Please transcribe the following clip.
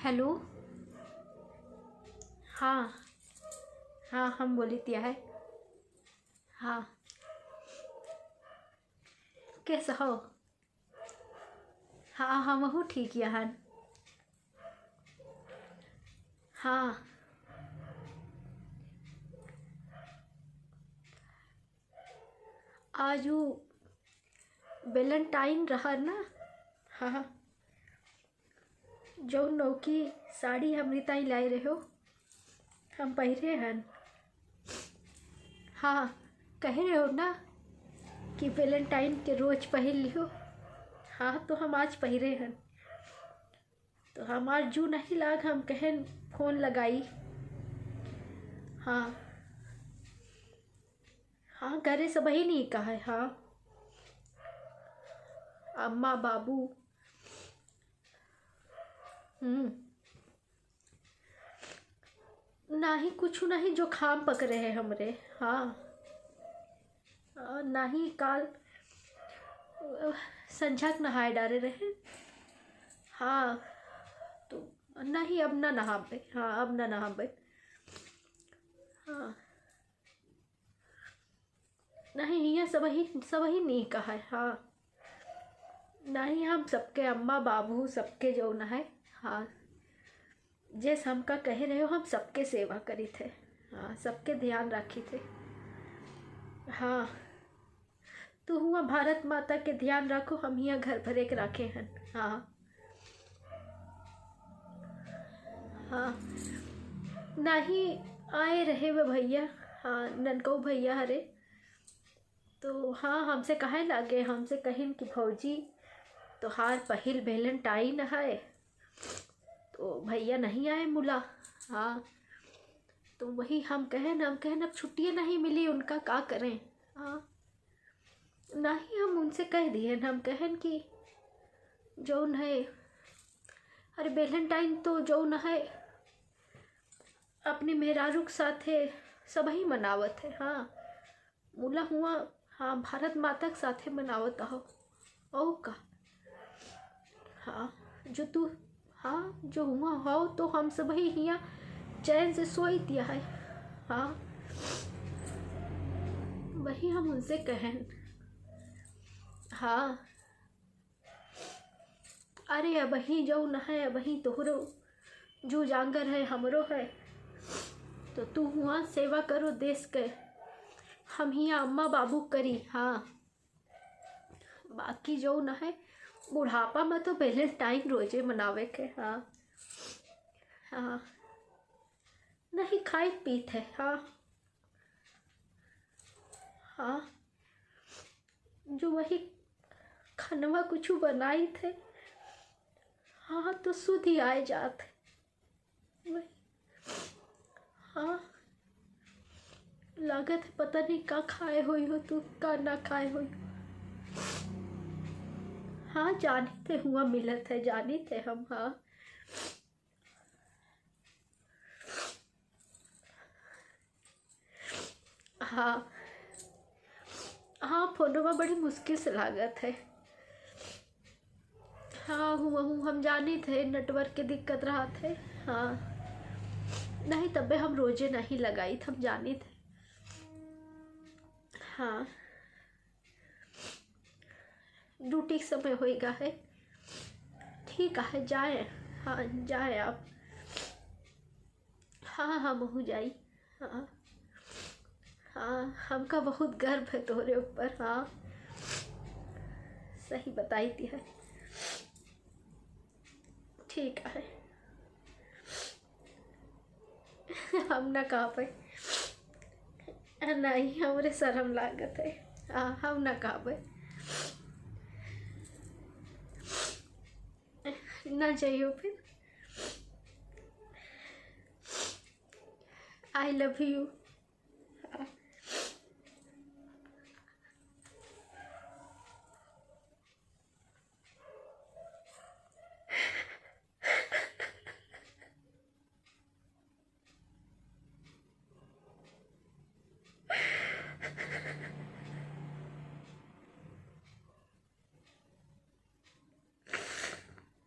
Hello. हाँ। हाँ हम बोली तिया है। हाँ कैसा हो? हाँ हम हूँ ठीक यहाँ। हाँ आज वो वेलेंटाइन रहा ना। हाँ जो नौकी साड़ी हमरी ताई लाई रहे हो हम पहिरे हन। हाँ कह रहे हो ना कि वेलेंटाइन के रोज पहन लियो। हाँ तो हम आज पहिरे हन तो हमार जू नहीं लाग हम कहन फोन लगाई। हाँ हाँ घरे सब ही नहीं कहा है। हाँ अम्मा बाबू। नाही कुछ नहीं जो खाम पक रहे हमरे। हाँ नहीं काल संझा के नहाए डारे रहे। हाँ तो नहीं अब ना नहाबे। हाँ अब ना नहाबे। हाँ नहीं ये सब ही नहीं कहा है। हाँ नहीं हम सबके अम्मा बाबू सबके जो न है। हाँ जैसे हमका कह रहे हो हम सबके सेवा करी थे। हाँ सबके ध्यान रखी थे। हाँ तो हुआ भारत माता के ध्यान रखो हम यहाँ घर भरे के रखे हैं। हाँ हाँ नहीं आए रहे वे भैया। हाँ ननको भैया हरे तो हाँ हमसे कहे लागे हमसे कहिन कि भौजी तो हार पहिल वेलेंटाइन है तो भैया नहीं आए मुला। हाँ तो वही हम कहें अब छुट्टियाँ नहीं मिली उनका का करें। हाँ नहीं हम उनसे कह दिए हम कहें कि जौन है अरे वेलेंटाइन तो जौन है अपनी मेहरारू के साथ है सब ही मनावत है। हाँ मुला हुआ हाँ भारत माता के साथ मनावत हो ओ का। हाँ जो तू हाँ जो हुआ हो तो हम सब ही यहाँ चैन से सोई दिया है। हाँ वही हम उनसे कहें। हाँ अरे अब ही जो न है अब ही तोहरो जो जांगर है हमरो है तो तू हुआ सेवा करो देश के हम यहाँ अम्मा बाबू करी। हाँ बाकी जो न है बुढ़ापा में तो वेलेंटाइन रोजे मनावे के। हाँ हाँ नहीं खाए पीते। हाँ हाँ जो वही खानवा कुछ बनाई थे। हाँ तो सुध ही आए जाते वही। हाँ लागत है पता नहीं का खाए हुई हो तू का ना खाए हुई। हाँ जानी थे हुआ मिलत है जानी थे हम। हाँ हाँ हाँ फोनवा बड़ी मुश्किल से लागत है। हाँ हुआ हूँ हम जानी थे नेटवर्क के दिक्कत रहा थे। हाँ नहीं तबे हम रोजे नहीं लगाई थे हम जानी थे। हाँ ड्यूटी समय होएगा है। ठीक है जाए। हाँ जाए आप। हाँ हम हो जाई। हाँ हाँ हमका बहुत गर्व है तोहरे ऊपर। हाँ सही बताई थी है। ठीक है हम ना कहा पे नहीं हमरे शर्म लागत है। हाँ हम ना कहा पे ना चाहिए फिर। I love you.